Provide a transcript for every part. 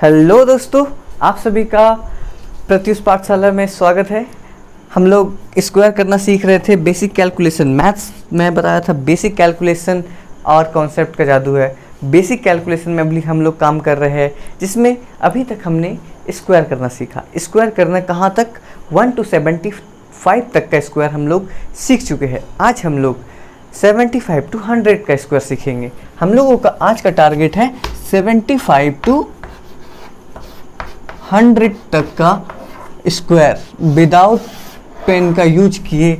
Hello दोस्तों, आप सभी का प्रत्युष पाठशाला में स्वागत है। हम लोग स्क्वायर करना सीख रहे थे। बेसिक कैलकुलेशन मैथ्स में बताया था, बेसिक कैलकुलेशन और कॉन्सेप्ट का जादू है। बेसिक कैलकुलेशन में अभी हम लोग काम कर रहे हैं, जिसमें अभी तक हमने स्क्वायर करना सीखा। स्क्वायर करना कहाँ तक? 1 to 75 तक का स्क्वायर हम लोग सीख चुके हैं। आज हम लोग 75 to 100 का स्क्वायर सीखेंगे। हम लोगों का आज का टारगेट है 75 to 100 तक का स्क्वायर विदाउट पेन का यूज किए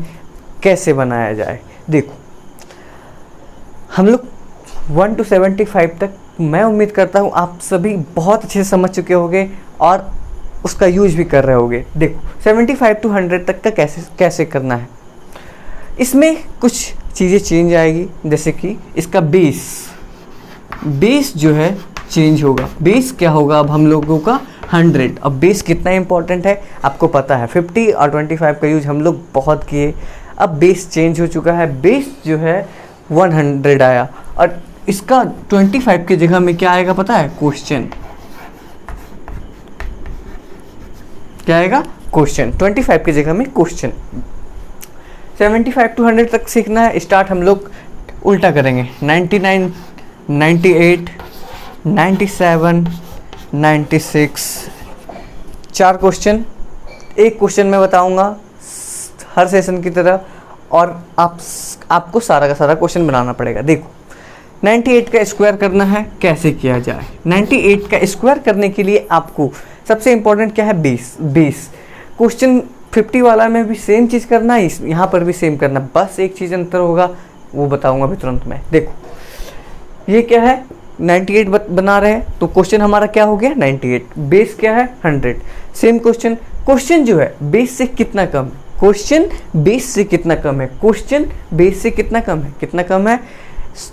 कैसे बनाया जाए। देखो, हम लोग 1 to 75 तक मैं उम्मीद करता हूँ आप सभी बहुत अच्छे से समझ चुके होंगे और उसका यूज भी कर रहे होंगे। देखो, 75 to 100 तक का कैसे करना है। इसमें कुछ चीज़ें चेंज आएगी, जैसे कि इसका बेस जो है चेंज होगा। बेस क्या होगा अब हम लोगों का? 100। अब बेस कितना इंपॉर्टेंट है आपको पता है। 50 और 25 का यूज हम लोग बहुत किए। अब बेस चेंज हो चुका है। बेस जो है 100 आया और इसका 25 की जगह में क्या आएगा पता है? क्वेश्चन। क्या आएगा? क्वेश्चन। 25 की जगह में क्वेश्चन। 75 to 100 तक सीखना है। स्टार्ट हम लोग उल्टा करेंगे। 99, 98, 97, 96। 4 क्वेश्चन। एक क्वेश्चन मैं बताऊंगा हर सेशन की तरह और आपको सारा का सारा क्वेश्चन बनाना पड़ेगा। देखो, 98 का स्क्वायर करना है, कैसे किया जाए। 98 का स्क्वायर करने के लिए आपको सबसे इंपॉर्टेंट क्या है? बेस। क्वेश्चन 50 वाला में भी सेम चीज़ करना है, यहाँ पर भी सेम करना। बस एक चीज़ अंतर होगा, वो बताऊंगा अभी तुरंत में। देखो, ये क्या है? 98 बना रहे हैं तो क्वेश्चन हमारा क्या हो गया? 98। बेस क्या है? 100। सेम क्वेश्चन जो है बेस से कितना कम है? क्वेश्चन बेस से कितना कम है? क्वेश्चन बेस से कितना कम है? कितना कम है?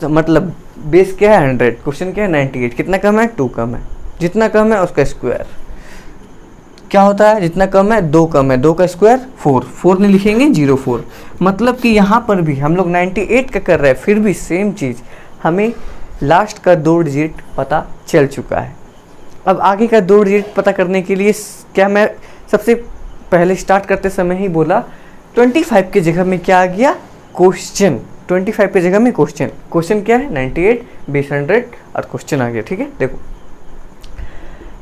मतलब बेस क्या है? 100, क्वेश्चन क्या है? 98। कितना कम है? 2 कम है। जितना कम है उसका स्क्वायर क्या होता है? जितना कम है 2 कम है। 2 का स्क्वायर 4 नहीं लिखेंगे, 04। मतलब कि यहाँ पर भी हम लोग 98 का कर रहे हैं, फिर भी सेम चीज़ हमें लास्ट का 2 डिजिट पता चल चुका है। अब आगे का 2 डिजिट पता करने के लिए क्या मैं सबसे पहले स्टार्ट करते समय ही बोला 25 की जगह में क्या आ गया? क्वेश्चन। 25 की जगह में क्वेश्चन क्या है? 98, बेस 100 और क्वेश्चन आ गया। ठीक है, देखो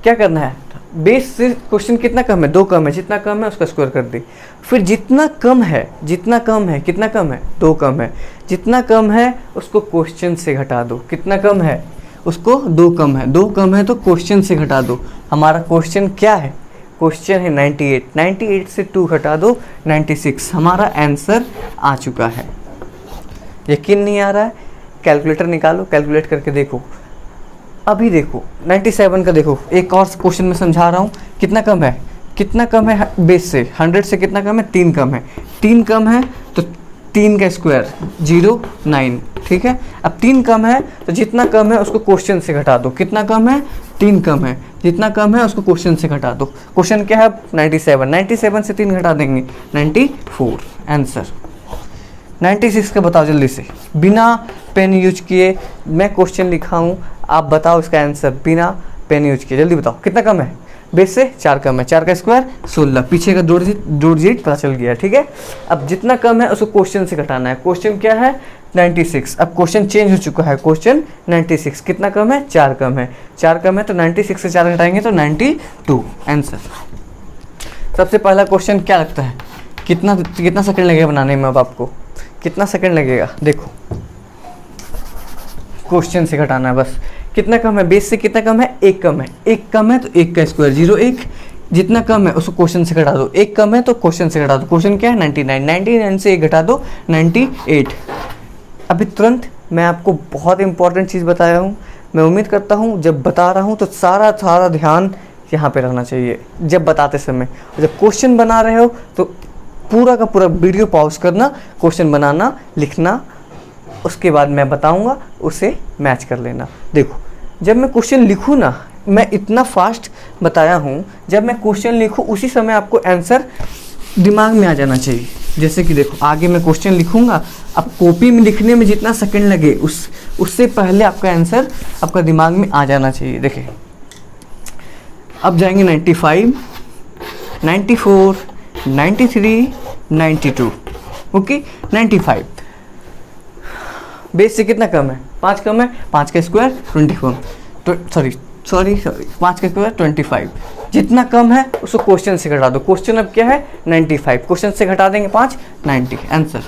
क्या करना है। बेस से क्वेश्चन कितना कम है? 2 कम है। जितना कम है उसका स्क्वायर कर दी। फिर जितना कम है कितना कम है? 2 कम है। जितना कम है उसको क्वेश्चन से घटा दो। कितना कम है? उसको 2 कम है। 2 कम है तो क्वेश्चन से घटा दो। हमारा क्वेश्चन क्या है? क्वेश्चन है 98। 98 से 2 घटा दो, 96। हमारा आंसर आ चुका है। यकीन नहीं आ रहा है? कैलकुलेटर निकालो, कैलकुलेट करके देखो। अभी देखो 97 का देखो, एक और क्वेश्चन में समझा रहा हूँ। कितना कम है? कितना कम है बेस से? 100 से कितना कम है? 3 कम है। 3 कम है तो 3 का स्क्वायर 09। ठीक है, अब 3 कम है तो जितना कम है उसको क्वेश्चन से घटा दो। कितना कम है? 3 कम है। जितना कम है उसको क्वेश्चन से घटा दो। क्वेश्चन क्या है? 97। 97 से 3 घटा देंगे, 94। आंसर 96 का बताओ जल्दी से, बिना पेन यूज किए। मैं क्वेश्चन लिखा हूँ, आप बताओ इसका आंसर बिना पेन यूज किए। जल्दी बताओ कितना कम है? बेस से 4 कम है। 4 का स्क्वायर 16। पीछे का 2 डिजिट पता चल गया। ठीक है, अब जितना कम है उसको क्वेश्चन से घटाना है। क्वेश्चन क्या है? 96। अब क्वेश्चन चेंज हो चुका है। क्वेश्चन 96। कितना कम है? 4 कम है। 4 कम है तो 96 से 4 घटाएंगे तो 92। आंसर। सबसे पहला क्वेश्चन क्या लगता है? कितना सेकंड लगेगा बनाने में? अब आपको कितना सेकंड लगेगा? देखो, क्वेश्चन से घटाना है बस। कितना कम है? बेस से कितना कम है? 1 कम है। 1 कम है तो 1 का स्क्वायर 01। जितना कम है उसको क्वेश्चन से घटा दो। 1 कम है तो क्वेश्चन से घटा दो। क्वेश्चन क्या है? 99। 99 से 1 घटा दो, 98। अभी तुरंत मैं आपको बहुत इंपॉर्टेंट चीज़ बताया हूँ। मैं उम्मीद करता हूँ जब बता रहा हूँ तो सारा ध्यान यहाँ पे रहना चाहिए जब बताते समय। जब क्वेश्चन बना रहे हो तो पूरा का पूरा वीडियो पॉज करना, क्वेश्चन बनाना, लिखना, उसके बाद मैं बताऊंगा, उसे मैच कर लेना। देखो, जब मैं क्वेश्चन लिखूँ ना, मैं इतना फास्ट बताया हूँ, जब मैं क्वेश्चन लिखूँ उसी समय आपको आंसर दिमाग में आ जाना चाहिए। जैसे कि देखो, आगे मैं क्वेश्चन लिखूँगा, अब कॉपी में लिखने में जितना सेकंड लगे उससे पहले आपका आंसर आपका दिमाग में आ जाना चाहिए। देखिए अब जाएंगे 95, 94, 93, 92। ओके 95 बेस से कितना कम है, 5 कम है, 5 का स्क्वायर 24, सॉरी 5 का स्क्वायर 25। जितना कम है उसको क्वेश्चन से घटा दो। क्वेश्चन अब क्या है 95, क्वेश्चन से घटा देंगे 5, 90 आंसर।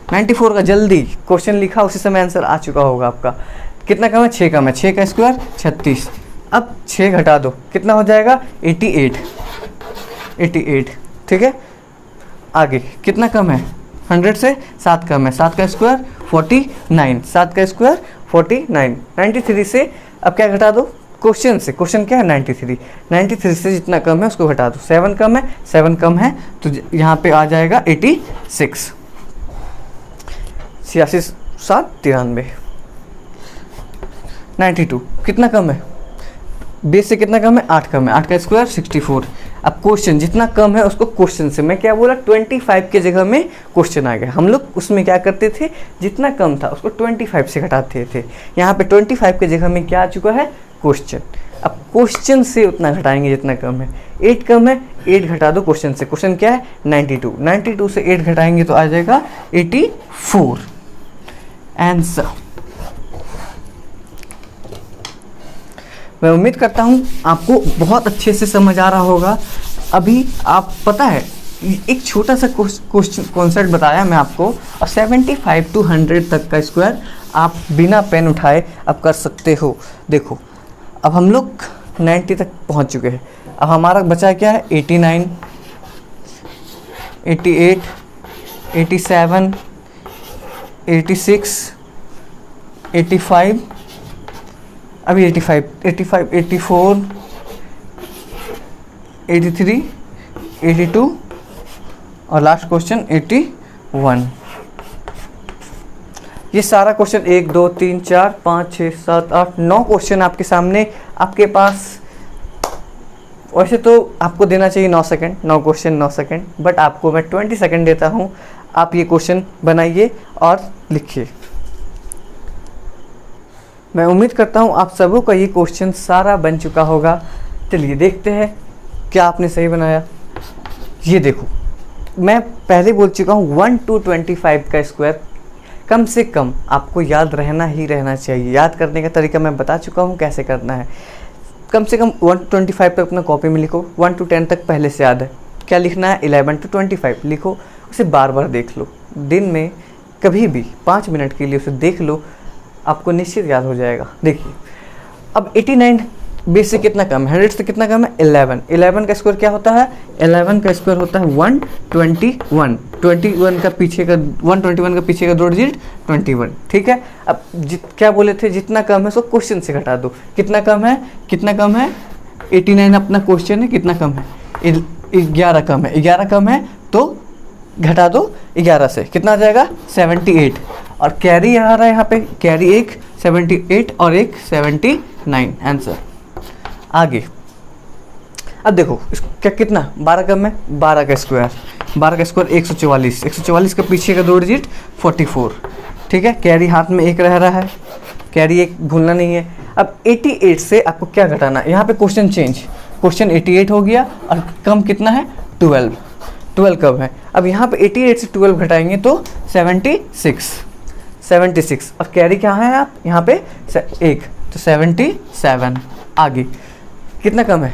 94 का जल्दी क्वेश्चन लिखा उसी समय आंसर आ चुका होगा आपका। कितना कम है, 6 कम है, 6 का स्क्वायर 36। अब 6 घटा दो कितना हो जाएगा 88, ठीक है। आगे कितना कम है 100 से 7 कम है, 7 का स्क्वायर 49, 7 का स्क्वायर 49। 93 से अब क्या घटा दो क्वेश्चन से, क्वेश्चन क्या है 93 से जितना कम है उसको घटा दो। 7 कम है, 7 कम है तो यहाँ पे आ जाएगा 86, 86 7 93। 92 कितना कम है, बेस से कितना कम है 8 कम है, 8 का स्क्वायर 64। अब क्वेश्चन जितना कम है उसको क्वेश्चन से, मैं क्या बोला 25 के जगह में क्वेश्चन आ गया। हम लोग उसमें क्या करते थे, जितना कम था उसको 25 से घटाते थे। यहाँ पे 25 के जगह में क्या आ चुका है क्वेश्चन। अब क्वेश्चन से उतना घटाएंगे जितना कम है। 8 कम है, 8 घटा दो क्वेश्चन से, क्वेश्चन क्या है 92 से 8 घटाएंगे तो आ जाएगा 84 आंसर। मैं उम्मीद करता हूँ आपको बहुत अच्छे से समझ आ रहा होगा। अभी आप पता है एक छोटा सा क्वेश्चन कॉन्सेप्ट बताया मैं आपको, और 75 to 100 तक का स्क्वायर आप बिना पेन उठाए आप कर सकते हो। देखो अब हम लोग 90 तक पहुँच चुके हैं। अब हमारा बचा क्या है 89, 88, 87, 86, 85, अभी 85, 84, 83, 82 और लास्ट क्वेश्चन 81। ये सारा क्वेश्चन 1 2 3 4 5 6 7 8 9 क्वेश्चन आपके सामने, आपके पास। वैसे तो आपको देना चाहिए 9 सेकंड, 9 क्वेश्चन 9 सेकंड, बट आपको मैं 20 सेकंड देता हूँ। आप ये क्वेश्चन बनाइए और लिखिए। मैं उम्मीद करता हूँ आप सबों का ये क्वेश्चन सारा बन चुका होगा। चलिए देखते हैं क्या आपने सही बनाया। ये देखो मैं पहले बोल चुका हूँ 1 to 25 का स्क्वायर कम से कम आपको याद रहना ही रहना चाहिए। याद करने का तरीका मैं बता चुका हूँ कैसे करना है। कम से कम 1 to 25 तक अपना कॉपी में लिखो। 1 to 10 तक पहले से याद है। क्या लिखना है 11 to 25 लिखो, उसे बार बार देख लो। दिन में कभी भी 5 मिनट के लिए उसे देख लो, आपको निश्चित याद हो जाएगा। देखिए अब 89 बेस से कितना कम है, 100 से कितना कम है 11। 11 का स्क्वायर क्या होता है, 11 का स्क्वायर होता है 121। 21 का पीछे का 121 का पीछे का 2 डिजिट 21, ठीक है। अब क्या बोले थे जितना कम है उसको क्वेश्चन से घटा दो। कितना कम है, कितना कम है 89 अपना क्वेश्चन है, कितना कम है 11 कम है। 11 कम है तो घटा दो 11 से, कितना आ जाएगा 78। और कैरी आ रहा है यहाँ पे, कैरी एक 78 और एक 79 आंसर। आगे अब देखो क्या कितना 12 कम है, 12 का स्क्वायर 144। 144 का पीछे का 2 डिजिट 44, ठीक है। कैरी हाथ में एक रह रहा है, कैरी एक भूलना नहीं है। अब 88 से आपको क्या घटाना है, यहाँ पे क्वेश्चन चेंज, क्वेश्चन 88 हो गया और कम कितना है 12 कम है। अब यहाँ पे 88 से 12 घटाएंगे तो 76 और कैरी कहाँ है आप यहाँ पे एक, तो 77। आगे कितना कम है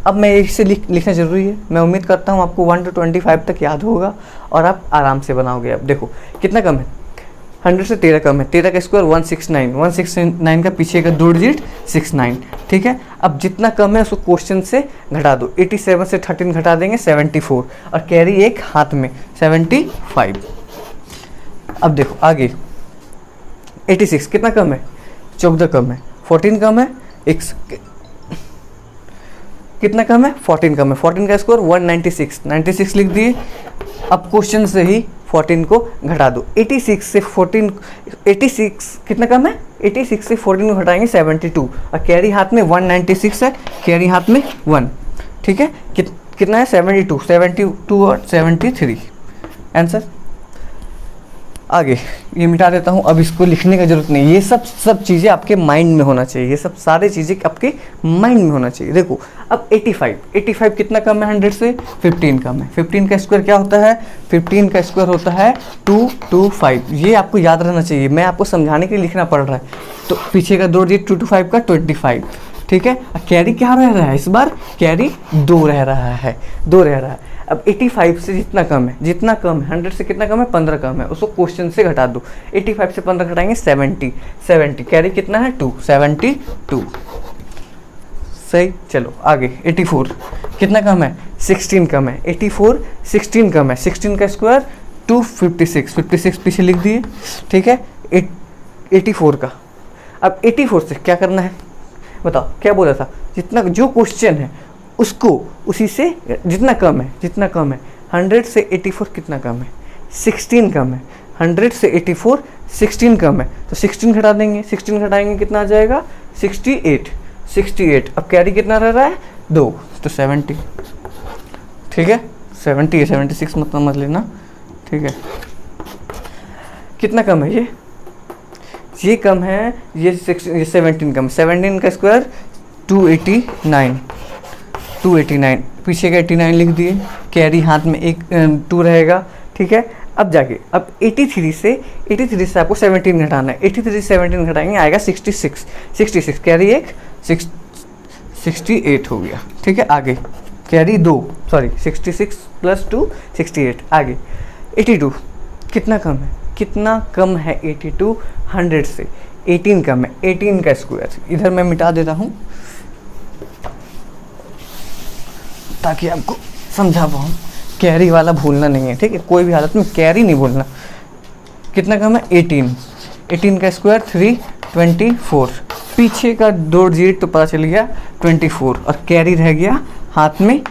अब मैं इसे लिखना ज़रूरी है। मैं उम्मीद करता हूँ आपको 1 to 25 तक याद होगा और आप आराम से बनाओगे। अब देखो कितना कम है, 100 से 13 कम है। 13 का स्क्वायर 169, 169 का पीछे का 2 डिजिट 69, ठीक है। अब जितना कम है उसको क्वेश्चन से घटा दो। 87 से 13 घटा देंगे 74 और कैरी एक हाथ में 75। अब देखो आगे 86 कितना कम है, 14 कम है, 14 कम है, कितना कम है 14 कम है। 14 का स्कोर 196 लिख दिए। अब क्वेश्चन से ही 14 को घटा दो। 86 से 14, 86 कितना कम है, 86 से 14 को घटाएंगे 72 और कैरी हाथ में 196 है, कैरी हाथ में 1, ठीक है। कितना है 72 और 73 आंसर। आगे ये मिटा देता हूँ, अब इसको लिखने की जरूरत नहीं, ये सब चीज़ें आपके माइंड में होना चाहिए, ये सब सारी चीज़ें आपके माइंड में होना चाहिए। देखो अब 85 कितना कम है 100 से, 15 कम है। 15 का स्क्वायर क्या होता है, 15 का स्क्वायर होता है 225, ये आपको याद रहना चाहिए, मैं आपको समझाने के लिए लिखना पड़ रहा है। तो पीछे का 2 डिजिट 225 का 25, ठीक है। कैरी क्या रह रहा है इस बार, कैरी 2 रह रहा है, 2 रह रहा है। अब 85 से जितना कम है 100 से कितना कम है 15 कम है, उसको क्वेश्चन से घटा दो। 85 से 15 घटाएंगे 70, कैरी कितना है 2, 72 सही। चलो आगे 84 कितना कम है 16 कम है, 84 16 कम है, 16 का स्क्वायर 256, 56 पीछे लिख दिए, ठीक है। 84 का, अब 84 से क्या करना है बताओ, क्या बोला था, जितना जो क्वेश्चन है उसको उसी से जितना कम है 100 से 84 कितना कम है 16 कम है, 100 से 84 16 कम है, तो 16 घटा देंगे, 16 घटाएंगे कितना आ जाएगा 68। अब कैरी कितना रह रहा है 2, तो 70, ठीक है। 70 76 मत लेना, ठीक है। कितना कम है ये कम है, ये 17 कम, 17 का स्क्वायर 289, पीछे का 89 लिख दिए, कैरी हाथ में एक 2 रहेगा, ठीक है। अब जाके अब 83 से आपको 17 घटाना है, 83 से 17 घटाएंगे आएगा 66, कैरी एक 68 हो गया, ठीक है। आगे कैरी 2, 66 + 2 68, आगे 82 कितना कम है 82 100 से, 18 कम है, 18 का स्क्वायर इधर मैं मिटा देता हूँ ताकि आपको समझा पाऊँ, कैरी वाला भूलना नहीं है, ठीक है। कोई भी हालत में कैरी नहीं भूलना। कितना कम है 18 का स्क्वायर 324, पीछे का 2 डिजिट तो पता चल गया 24, और कैरी रह गया हाथ में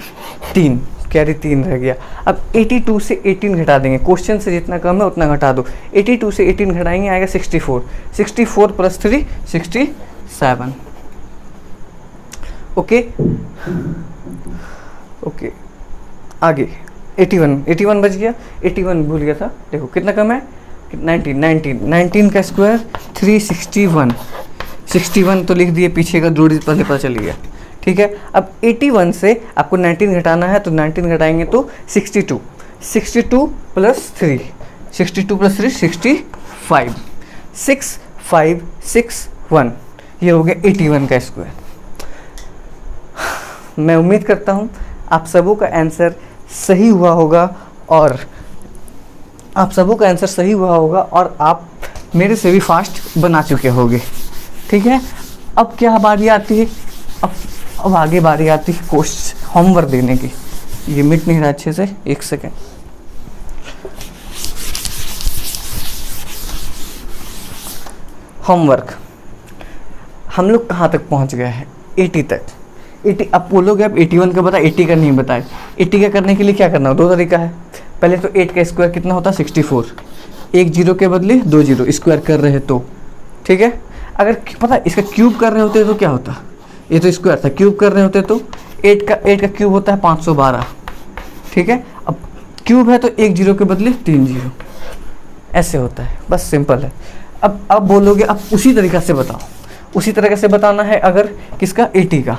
3, कैरी 3 रह गया। अब 82 से 18 घटा देंगे, क्वेश्चन से जितना कम है उतना घटा दो, 82 से 18 घटाएंगे आएगा 64 + 3 67, ओके। आगे 81 बच गया, 81 भूल गया था, देखो कितना कम है 19 का स्क्वायर 361 तो लिख दिए, पीछे का 2 डिजिट पहले पता चल गया, ठीक है। अब 81 से आपको 19 घटाना है, तो 19 घटाएंगे तो 62 + 3 65 6561, ये हो गया 81 का स्क्वायर। मैं उम्मीद करता हूँ आप सबों का आंसर सही हुआ होगा, और आप मेरे से भी फास्ट बना चुके होंगे, ठीक है। अब क्या बारी आती है, अब आगे बारी आती है होमवर्क देने की। ये मिट नहीं रहा अच्छे से, 1 सेकेंड। होमवर्क हम लोग कहाँ तक पहुँच गए हैं 80 तक। 80 अब बोलोगे अब 81 का बता, 80 का नहीं बताए। 80 का करने के लिए क्या करना हो, 2 तरीका है। पहले तो 8 का स्क्वायर कितना होता है 64, 1 0 के बदले 2 0 स्क्वायर कर रहे तो, ठीक है। अगर पता इसका क्यूब कर रहे होते तो क्या होता, ये तो स्क्वायर था, क्यूब कर रहे होते तो 8 का क्यूब होता है 512, ठीक है। अब क्यूब है तो 1 0 के बदले 3 0 ऐसे होता है, बस सिंपल है। अब बोलोगे अब उसी तरीक़ा से बताओ, उसी तरीक़े से बताना है। अगर किसका 80 का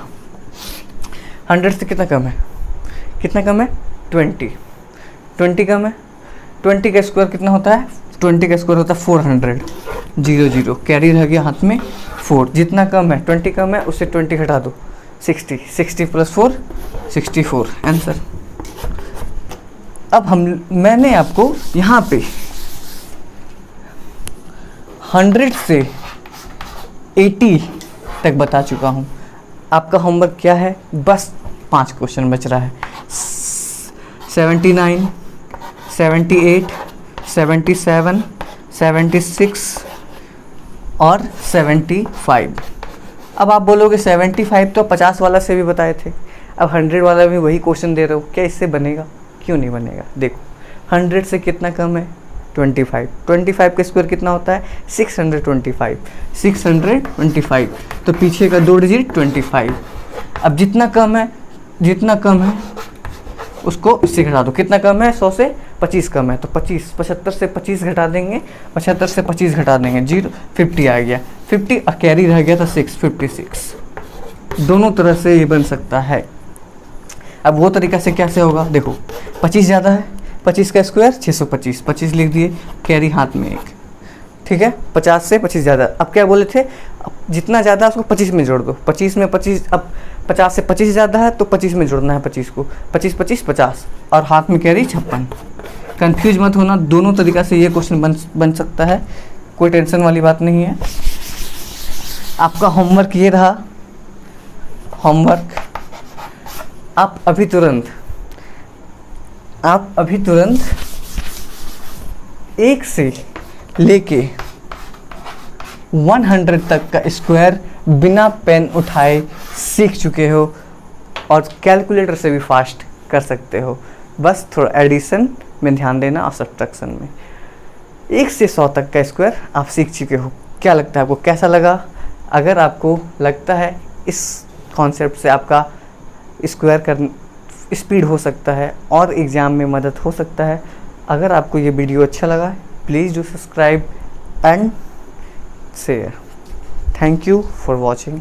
100 से कितना कम है 20 कम है। 20 का स्क्वायर कितना होता है, 20 का स्क्वायर होता है 400, 0 0 कैरी रह गया हाथ में 4, जितना कम है 20 कम है उससे 20 घटा दो 60 + 4 64 आंसर। अब मैंने आपको यहाँ पे 100 से 80 तक बता चुका हूँ। आपका होमवर्क क्या है, बस 5 क्वेश्चन बच रहा है, 79 78 77 76 और 75। अब आप बोलोगे 75 तो 50 वाला से भी बताए थे, अब 100 वाला भी वही क्वेश्चन दे रहे हो, क्या इससे बनेगा, क्यों नहीं बनेगा। देखो 100 से कितना कम है 25 का स्क्वायर कितना होता है 625, तो पीछे का 2 डिजिट 25। अब जितना कम है उसको इससे घटा दो, कितना कम है 100 से 25 कम है, तो 75 से 25 घटा देंगे, 75 से 25 घटा देंगे, 0 50 आ गया, 50 कैरी रह गया था 6, 56। दोनों तरह से ये बन सकता है। अब वो तरीका से कैसे होगा, देखो 25 ज़्यादा है, 25 का स्क्वायर 625, 25 लिख दिए, कैरी हाथ में 1, ठीक है। 50 से 25 ज़्यादा, अब क्या बोले थे, अब जितना ज़्यादा उसको 25 में जोड़ दो, 25 में 25, अब 50 से 25 ज़्यादा है तो 25 में जोड़ना है 25 को, 25 25 50, और हाथ में कैरी 56। कंफ्यूज मत होना, दोनों तरीका से ये क्वेश्चन बन सकता है, कोई टेंशन वाली बात नहीं है। आपका होमवर्क ये रहा, होमवर्क आप अभी तुरंत 1 से लेके 100 तक का स्क्वायर बिना पेन उठाए सीख चुके हो, और कैलकुलेटर से भी फास्ट कर सकते हो। बस थोड़ा एडिशन में ध्यान देना और सब्ट्रैक्शन में। 1 से 100 तक का स्क्वायर आप सीख चुके हो। क्या लगता है आपको, कैसा लगा? अगर आपको लगता है इस कॉन्सेप्ट से आपका स्क्वायर कर स्पीड हो सकता है और एग्ज़ाम में मदद हो सकता है, अगर आपको ये वीडियो अच्छा लगा है, please do subscribe and share. Thank you for watching.